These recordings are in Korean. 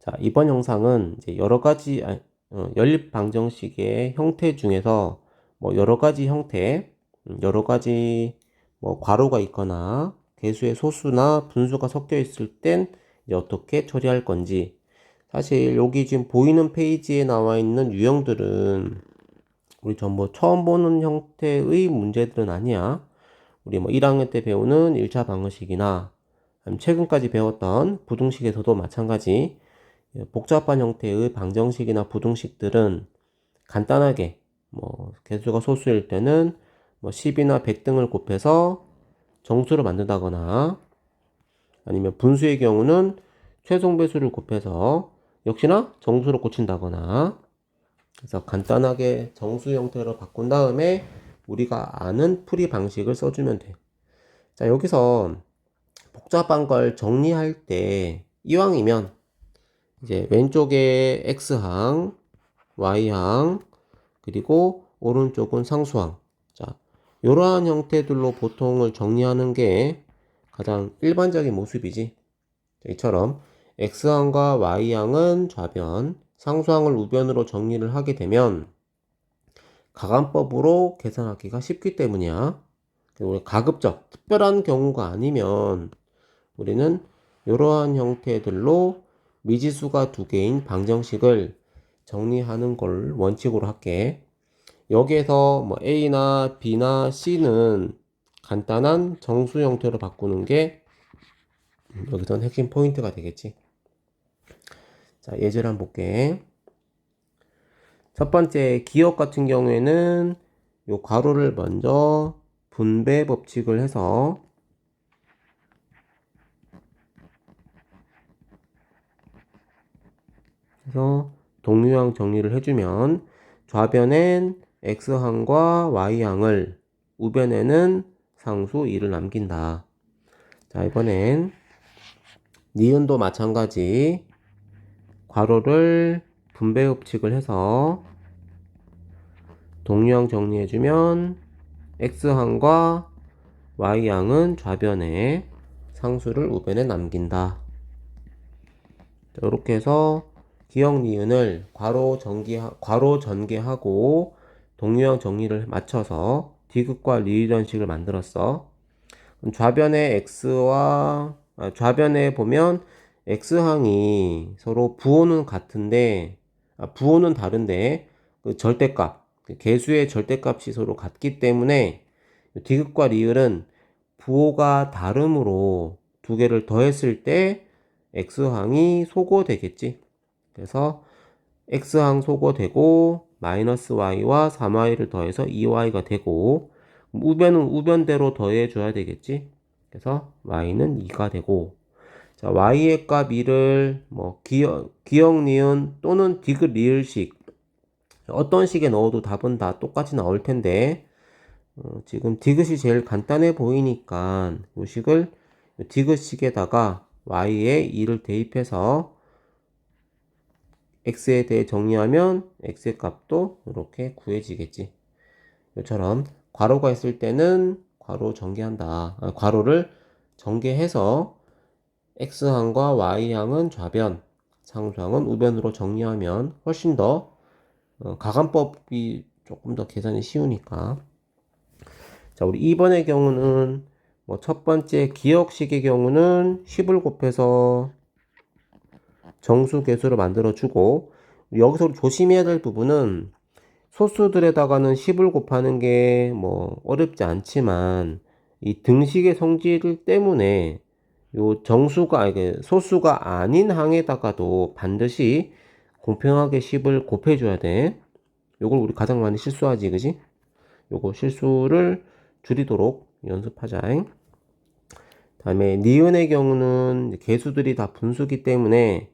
자, 이번 영상은 이제 여러 가지 연립 방정식의 형태 중에서 뭐 여러 가지 형태, 여러 가지 뭐 괄호가 있거나 개수의 소수나 분수가 섞여 있을 땐 이제 어떻게 처리할 건지. 사실 여기 지금 보이는 페이지에 나와 있는 유형들은 우리 전부 처음 보는 형태의 문제들은 아니야. 우리 뭐 1학년 때 배우는 1차 방정식이나 최근까지 배웠던 부등식에서도 마찬가지 복잡한 형태의 방정식이나 부등식들은 간단하게 뭐 개수가 소수일 때는 뭐 10이나 100 등을 곱해서 정수를 만든다거나 아니면 분수의 경우는 최종 배수를 곱해서 역시나 정수로 고친다거나 그래서 간단하게 정수 형태로 바꾼 다음에 우리가 아는 풀이 방식을 써주면 돼. 자, 여기서 복잡한 걸 정리할 때 이왕이면 이제 왼쪽에 x항, y항, 그리고 오른쪽은 상수항. 자, 이러한 형태들로 보통을 정리하는 게 가장 일반적인 모습이지. 이처럼 x항과 y항은 좌변, 상수항을 우변으로 정리를 하게 되면 가감법으로 계산하기가 쉽기 때문이야. 우리 가급적 특별한 경우가 아니면 우리는 이러한 형태들로 미지수가 두 개인 방정식을 정리하는 걸 원칙으로 할게. 여기에서 뭐 A나 B나 C는 간단한 정수 형태로 바꾸는 게 여기선 핵심 포인트가 되겠지. 자, 예제를 한번 볼게. 첫 번째 기억 같은 경우에는 요 괄호를 먼저 분배 법칙을 해서 동류항 정리를 해주면 좌변엔 x항과 y항을 우변에는 상수 2를 남긴다. 자, 이번엔 니은도 마찬가지 괄호를 분배 법칙을 해서 동류항 정리해주면 x항과 y항은 좌변에 상수를 우변에 남긴다. 이렇게 해서 기억 니은을 괄호 전개하고 동류항 정리를 맞춰서 디귿과 리을현식을 만들었어. 좌변에 보면 x항이 서로 부호는 같은데 부호는 다른데 그 절대값 개수의 절대값이 서로 같기 때문에 디귿과 리을은 부호가 다름으로 두 개를 더했을 때 x항이 소거되겠지. 그래서 x항 소거되고 마이너스 y와 3y를 더해서 2y가 되고 우변은 우변대로 더해줘야 되겠지. 그래서 y는 2가 되고 자, y의 값 2를 뭐 기억 니은 또는 디귿 리을식 어떤 식에 넣어도 답은 다 똑같이 나올 텐데 지금 디귿이 제일 간단해 보이니까 이 식을 디귿식에다가 y에 2를 대입해서 x에 대해 정리하면 x의 값도 이렇게 구해지겠지. 이처럼 괄호가 있을 때는 괄호를 전개해서 x항과 y항은 좌변, 상수항은 우변으로 정리하면 훨씬 더 가감법이 조금 더 계산이 쉬우니까. 자, 우리 2번의 경우는 뭐 첫 번째 기억식의 경우는 10을 곱해서 정수 개수를 만들어 주고 여기서 조심해야 될 부분은 소수들에다가는 10을 곱하는 게 뭐 어렵지 않지만 이 등식의 성질 때문에 요 소수가 아닌 항에다가도 반드시 공평하게 10을 곱해줘야 돼. 요걸 우리 가장 많이 실수하지, 그지? 요거 실수를 줄이도록 연습하자. 다음에 니은의 경우는 개수들이 다 분수기 때문에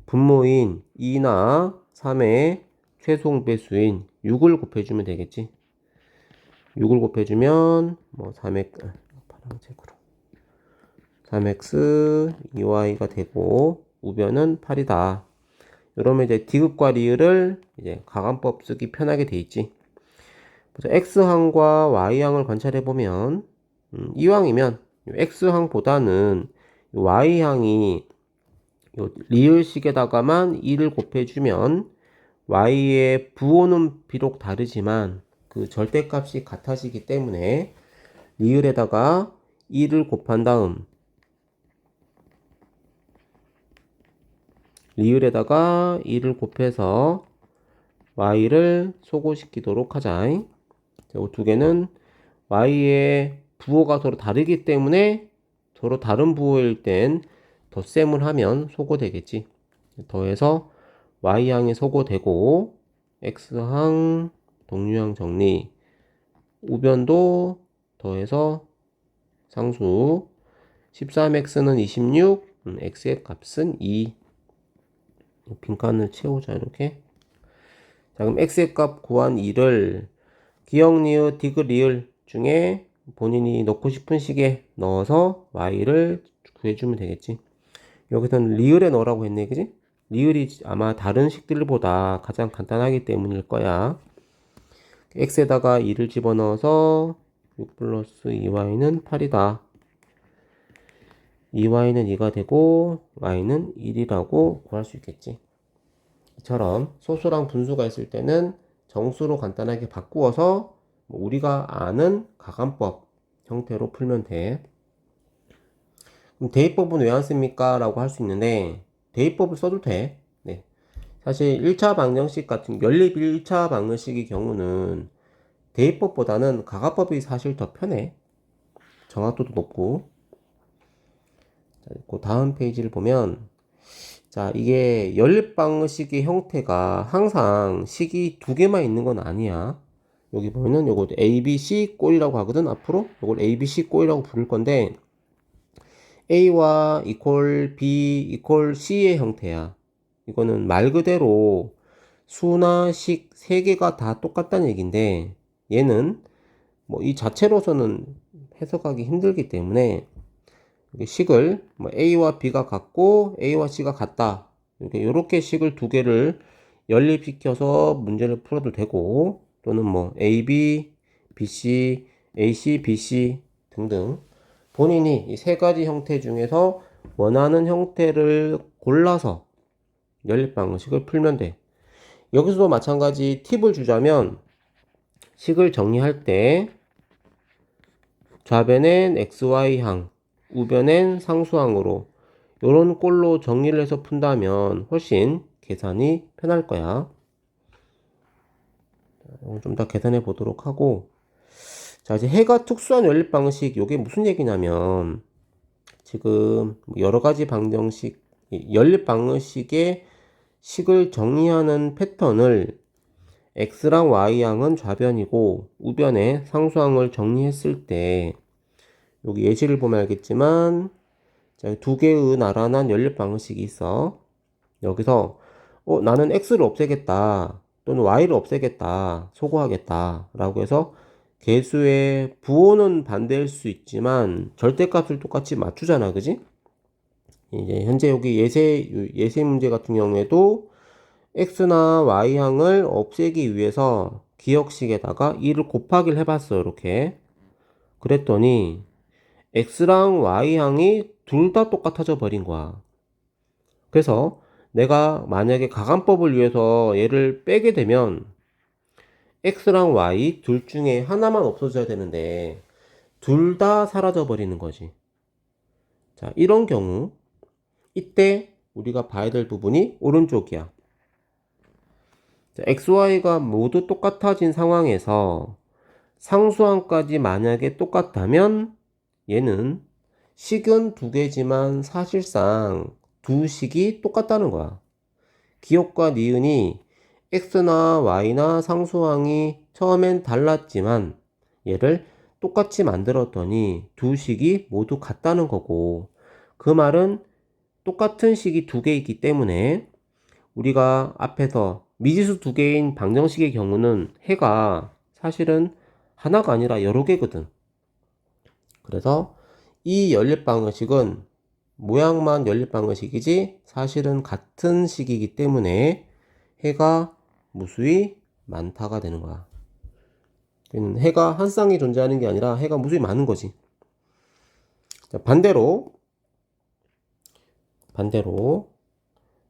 분모인 2나 3의 최종 배수인 6을 곱해주면 되겠지. 6을 곱해주면 뭐 3x 2y가 되고 우변은 8이다. 이러면 이제 디귿과 리을을 이제 가감법 쓰기 편하게 돼 있지. 그래서 x항과 y항을 관찰해 보면 이왕이면 x항보다는 y항이 요 리을식에다가만 2를 곱해주면 y의 부호는 비록 다르지만 그 절대값이 같아지기 때문에 리을에다가 2를 곱한 다음 리을에다가 2를 곱해서 y를 소고시키도록 하자. 이 두 개는 y의 부호가 서로 다르기 때문에 서로 다른 부호일 땐 덧셈을 하면 소거되겠지. 더해서 y항이 소거되고 x항 동류항 정리 우변도 더해서 상수 13x는 26 x의 값은 2 빈칸을 채우자 이렇게. 자 그럼 x의 값 구한 2를 기역, 니은, 디귿, 리을 중에 본인이 넣고 싶은 식에 넣어서 y를 구해주면 되겠지. 여기서는 리을에 넣으라고 했네, 그지? 리을이 아마 다른 식들보다 가장 간단하기 때문일 거야. x에다가 2를 집어넣어서 6 플러스 2y는 8이다. 2y는 2가 되고 y는 1이라고 구할 수 있겠지. 이처럼 소수랑 분수가 있을 때는 정수로 간단하게 바꾸어서 우리가 아는 가감법 형태로 풀면 돼. 그럼 대입법은 왜 안 씁니까? 라고 할 수 있는데 대입법을 써도 돼. 네. 사실 1차 방정식 같은 연립 1차 방정식의 경우는 대입법보다는 가감법이 사실 더 편해. 정확도도 높고. 자, 그 다음 페이지를 보면 자 이게 연립 방정식의 형태가 항상 식이 두 개만 있는 건 아니야. 여기 보면은 요거 A, B, C 꼴이라고 하거든. 앞으로 요걸 A, B, C 꼴이라고 부를 건데 A와 이퀄 B 이퀄 C의 형태야. 이거는 말 그대로 수나 식 세 개가 다 똑같다는 얘기인데 얘는 뭐 이 자체로서는 해석하기 힘들기 때문에 식을 뭐 A와 B가 같고 A와 C가 같다. 이렇게 식을 두 개를 연립시켜서 문제를 풀어도 되고 또는 뭐 AB, BC, AC, BC 등등 본인이 이 세 가지 형태 중에서 원하는 형태를 골라서 연립 방식을 풀면 돼. 여기서도 마찬가지 팁을 주자면 식을 정리할 때 좌변엔 XY항, 우변엔 상수항으로 이런 꼴로 정리를 해서 푼다면 훨씬 계산이 편할 거야. 좀 더 계산해 보도록 하고 자 이제 해가 특수한 연립 방식 이게 무슨 얘기냐면 지금 여러 가지 방정식 연립 방식의 식을 정리하는 패턴을 x랑 y항은 좌변이고 우변에 상수항을 정리했을 때 여기 예시를 보면 알겠지만 두 개의 나란한 연립 방식이 있어. 여기서 나는 x를 없애겠다 또는 y를 없애겠다 소거하겠다 라고 해서 개수의 부호는 반대일 수 있지만 절대값을 똑같이 맞추잖아, 그지? 이제 현재 여기 예세 문제 같은 경우에도 x나 y항을 없애기 위해서 기억식에다가 2를 곱하기를 해봤어요. 이렇게 그랬더니 x랑 y항이 둘 다 똑같아져 버린 거야. 그래서 내가 만약에 가감법을 위해서 얘를 빼게 되면 x랑 y 둘 중에 하나만 없어져야 되는데 둘 다 사라져 버리는 거지. 자, 이런 경우 이때 우리가 봐야 될 부분이 오른쪽이야. 자, xy가 모두 똑같아진 상황에서 상수항까지 만약에 똑같다면 얘는 식은 두 개지만 사실상 두 식이 똑같다는 거야. 기억과 니은이 x나 y나 상수항이 처음엔 달랐지만 얘를 똑같이 만들었더니 두 식이 모두 같다는 거고 그 말은 똑같은 식이 두 개 있기 때문에 우리가 앞에서 미지수 두 개인 방정식의 경우는 해가 사실은 하나가 아니라 여러 개거든. 그래서 이 연립 방정식은 모양만 연립 방정식이지 사실은 같은 식이기 때문에 해가 무수히 많다가 되는 거야. 해가 한 쌍이 존재하는 게 아니라 해가 무수히 많은 거지. 자, 반대로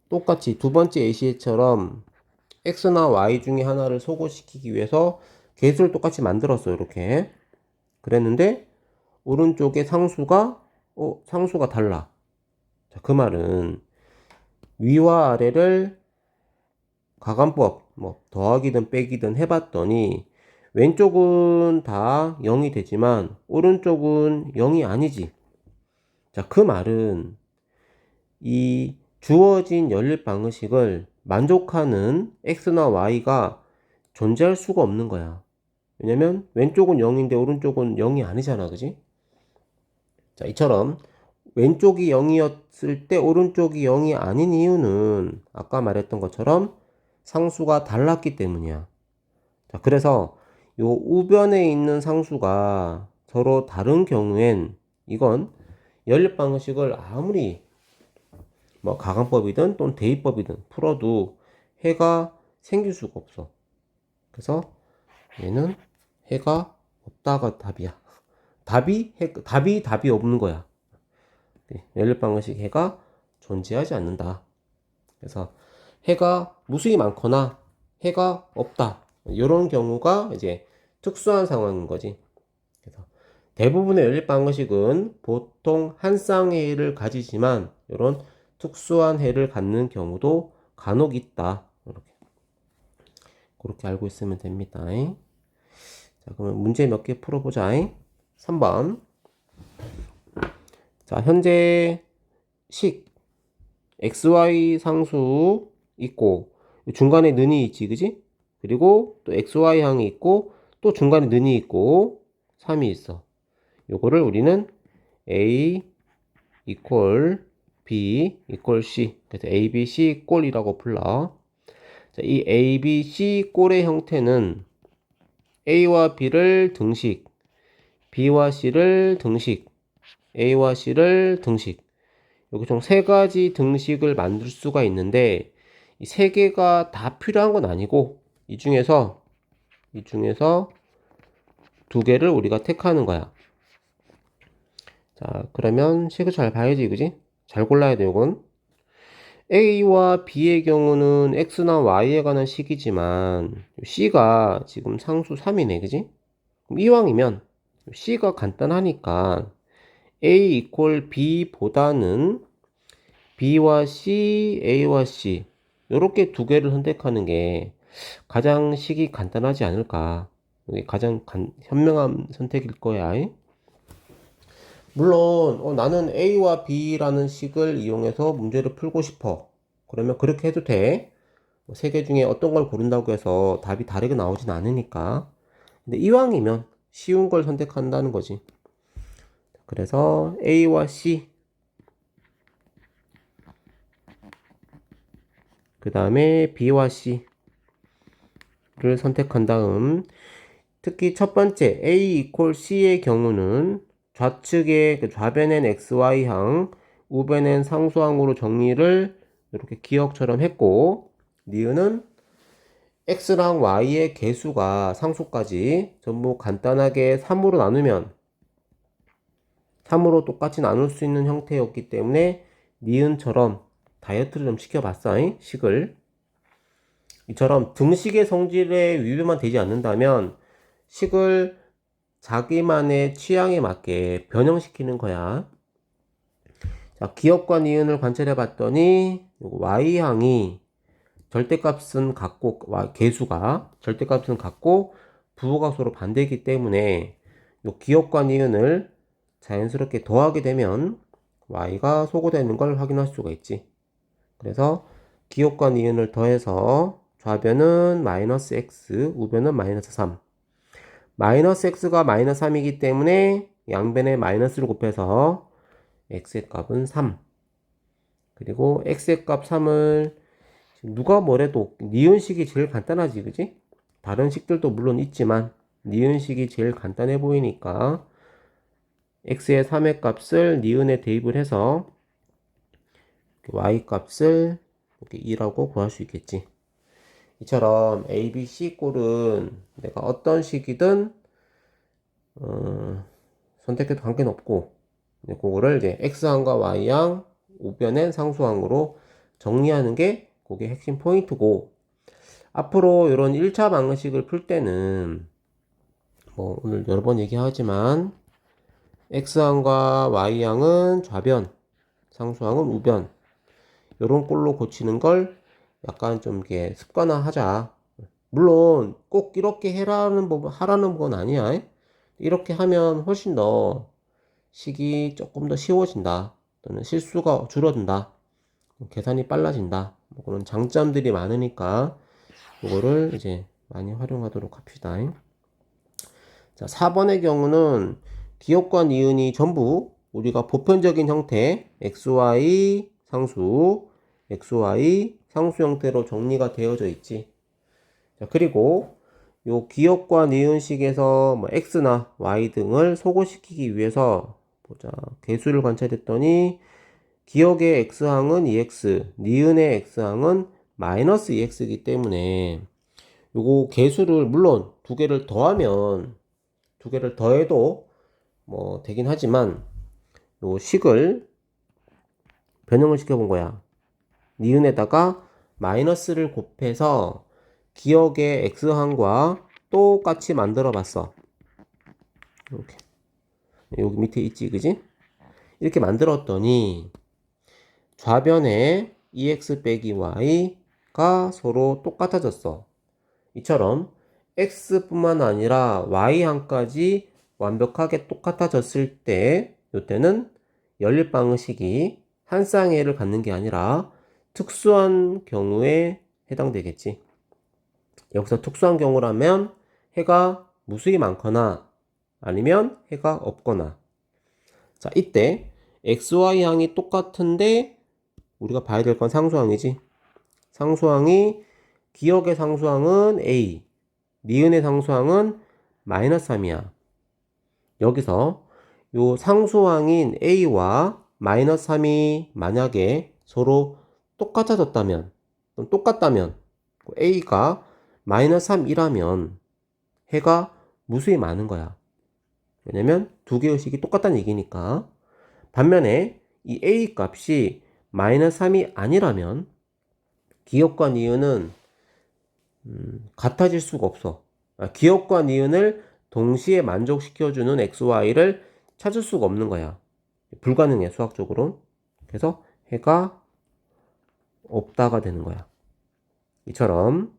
똑같이 두 번째 예시처럼 x나 y 중에 하나를 소거시키기 위해서 개수를 똑같이 만들었어요. 이렇게 그랬는데 오른쪽에 상수가 달라. 자, 그 말은 위와 아래를 가감법 뭐 더하기든 빼기든 해봤더니 왼쪽은 다 0이 되지만 오른쪽은 0이 아니지. 자, 그 말은 이 주어진 연립 방정식을 만족하는 x나 y가 존재할 수가 없는 거야. 왜냐면 왼쪽은 0인데 오른쪽은 0이 아니잖아. 그지? 자, 이처럼 왼쪽이 0이었을 때 오른쪽이 0이 아닌 이유는 아까 말했던 것처럼 상수가 달랐기 때문이야. 자, 그래서 요 우변에 있는 상수가 서로 다른 경우엔 이건 연립 방정식을 아무리 뭐 가강법이든 또는 대입법이든 풀어도 해가 생길 수가 없어. 그래서 얘는 해가 없다가 답이야. 답이 없는 거야. 연립 방정식 해가 존재하지 않는다. 그래서 해가 무수히 많거나 해가 없다. 이런 경우가 이제 특수한 상황인 거지. 그래서 대부분의 연립 방정식은 보통 한 쌍의 해를 가지지만 이런 특수한 해를 갖는 경우도 간혹 있다. 그렇게 알고 있으면 됩니다. 자, 그러면 문제 몇 개 풀어보자. 3번. 자, 현재 식 xy 상수 있고 중간에 는이 있지, 그지? 그리고 또 xy 항이 있고 또 중간에 는이 있고 3이 있어. 요거를 우리는 a equal b equal c, 그래서 a, b, c 꼴이라고 불러. 자, 이 a, b, c 꼴의 형태는 a와 b를 등식, b와 c를 등식, a와 c를 등식, 여기 총 세 가지 등식을 만들 수가 있는데 이 세 개가 다 필요한 건 아니고 이 중에서 두 개를 우리가 택하는 거야. 자, 그러면 식을 잘 봐야지, 그지? 잘 골라야 돼, 요건. A와 B의 경우는 X나 Y에 관한 식이지만 C가 지금 상수 3이네, 그지? 그럼 이왕이면 C가 간단하니까 A equal B보다는 B와 C, A와 C 요렇게 두 개를 선택하는 게 가장 식이 간단하지 않을까. 이게 가장 현명한 선택일 거야. 물론 나는 A와 B라는 식을 이용해서 문제를 풀고 싶어. 그러면 그렇게 해도 돼. 세 개 중에 어떤 걸 고른다고 해서 답이 다르게 나오진 않으니까. 근데 이왕이면 쉬운 걸 선택한다는 거지. 그래서 A와 C, 그 다음에 B와 C를 선택한 다음, 특히 첫 번째 A equal C의 경우는 좌측에 그 좌변엔 XY항, 우변엔 상수항으로 정리를 이렇게 기억처럼 했고, 니은은 X랑 Y의 개수가 상수까지 전부 간단하게 3으로 나누면 3으로 똑같이 나눌 수 있는 형태였기 때문에 니은처럼 다이어트를 좀 시켜봤어. 식을. 이처럼 등식의 성질에 위배만 되지 않는다면 식을 자기만의 취향에 맞게 변형시키는 거야. 자, 기억과 니은을 관찰해 봤더니 y항이 절대값은 같고 개수가 절대값은 같고 부호각수로 반대이기 때문에 요 기억과 니은을 자연스럽게 더하게 되면 y가 소거되는 걸 확인할 수가 있지. 그래서 기억과 니은을 더해서 좌변은 마이너스 x, 우변은 마이너스 3. 마이너스 x가 마이너스 3이기 때문에 양변에 마이너스를 곱해서 x의 값은 3. 그리고 x의 값 3을 누가 뭐래도 니은식이 제일 간단하지, 그지? 다른 식들도 물론 있지만 니은식이 제일 간단해 보이니까 x의 3의 값을 니은에 대입을 해서 y 값을 이렇게 2라고 구할 수 있겠지. 이처럼 A, B, C 꼴은 내가 어떤 식이든 선택해도 관계는 없고 그거를 이제 X항과 Y항 우변엔 상수항으로 정리하는 게 그게 핵심 포인트고, 앞으로 이런 1차 방정식을 풀 때는 뭐 오늘 여러 번 얘기하지만 x항과 y항은 좌변, 상수항은 우변, 요런 꼴로 고치는 걸 약간 좀 이렇게 습관화하자. 물론 꼭 이렇게 하라는 건 아니야. 이렇게 하면 훨씬 더 식이 조금 더 쉬워진다. 또는 실수가 줄어든다. 계산이 빨라진다. 뭐 그런 장점들이 많으니까 그거를 이제 많이 활용하도록 합시다. 자, 4번의 경우는 기억과 니은이 전부 우리가 보편적인 형태 xy 상수, xy 상수 형태로 정리가 되어져 있지. 자, 그리고 요 기억과 니은식에서 뭐 x나 y 등을 소거시키기 위해서 보자. 개수를 관찰했더니 기억의 x항은 2x, 니은의 x항은 마이너스 2x이기 때문에 요거 개수를 물론 두 개를 더해도 뭐 되긴 하지만 요 식을 변형을 시켜본 거야. 니은에다가 마이너스를 곱해서 기억의 x항과 똑같이 만들어 봤어. 이렇게. 여기 밑에 있지, 그지? 이렇게 만들었더니 좌변에 2x 빼기 y가 서로 똑같아졌어. 이처럼 x뿐만 아니라 y항까지 완벽하게 똑같아졌을 때, 이때는 연립방정식이 한 쌍해를 갖는 게 아니라 특수한 경우에 해당되겠지. 여기서 특수한 경우라면 해가 무수히 많거나 아니면 해가 없거나. 자, 이때 xy항이 똑같은데 우리가 봐야 될 건 상수항이지. 상수항이 기억의 상수항은 a, 니은의 상수항은 마이너스 3이야. 여기서 요 상수항인 a와 마이너스 3이 만약에 서로 똑같아졌다면, 똑같다면 a가 마이너스 3이라면 해가 무수히 많은 거야. 왜냐면 두 개의 식이 똑같다는 얘기니까. 반면에 이 a 값이 마이너스 3이 아니라면 기억과 니은은 같아질 수가 없어. 기억과 니은을 동시에 만족시켜주는 xy를 찾을 수가 없는 거야. 불가능해, 수학적으로. 그래서 해가 없다가 되는 거야. 이처럼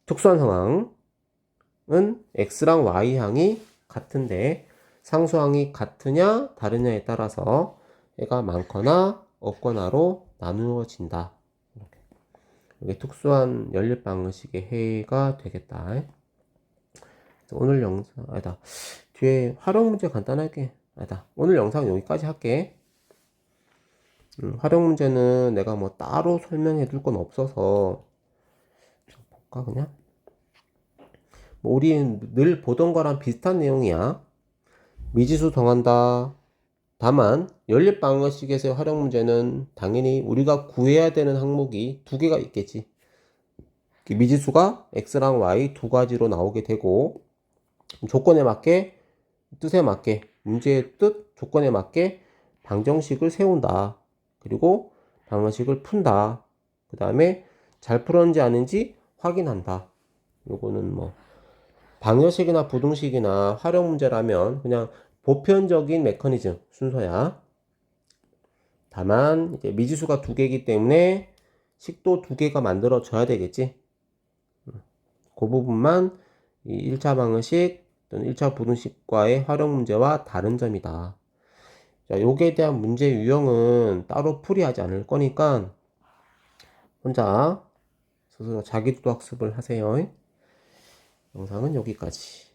특수한 상황은 x랑 y항이 같은데 상수항이 같으냐 다르냐에 따라서 해가 많거나 없거나로 나누어진다. 이게 특수한 연립 방정식의 해가 되겠다. 오늘 영상 아니다. 뒤에 활용 문제 간단하게 아니다. 오늘 영상 여기까지 할게. 활용 문제는 내가 뭐 따로 설명해 둘 건 없어서 볼까 그냥. 뭐 우리 늘 보던 거랑 비슷한 내용이야. 미지수 정한다. 다만 연립 방정식에서의 활용 문제는 당연히 우리가 구해야 되는 항목이 두 개가 있겠지. 미지수가 x랑 y 두 가지로 나오게 되고 조건에 맞게 뜻에 맞게 문제의 뜻 조건에 맞게 방정식을 세운다. 그리고 방정식을 푼다. 그 다음에 잘 풀었는지 아닌지 확인한다. 요거는 뭐 방정식이나 부등식이나 활용 문제라면 그냥 보편적인 메커니즘 순서야. 다만 이제 미지수가 두 개이기 때문에 식도 두 개가 만들어져야 되겠지. 그 부분만 이 1차 방정식 또는 1차 부등식과의 활용 문제와 다른 점이다. 자, 요기에 대한 문제 유형은 따로 풀이하지 않을 거니까 혼자 스스로 자기주도 학습을 하세요. 영상은 여기까지.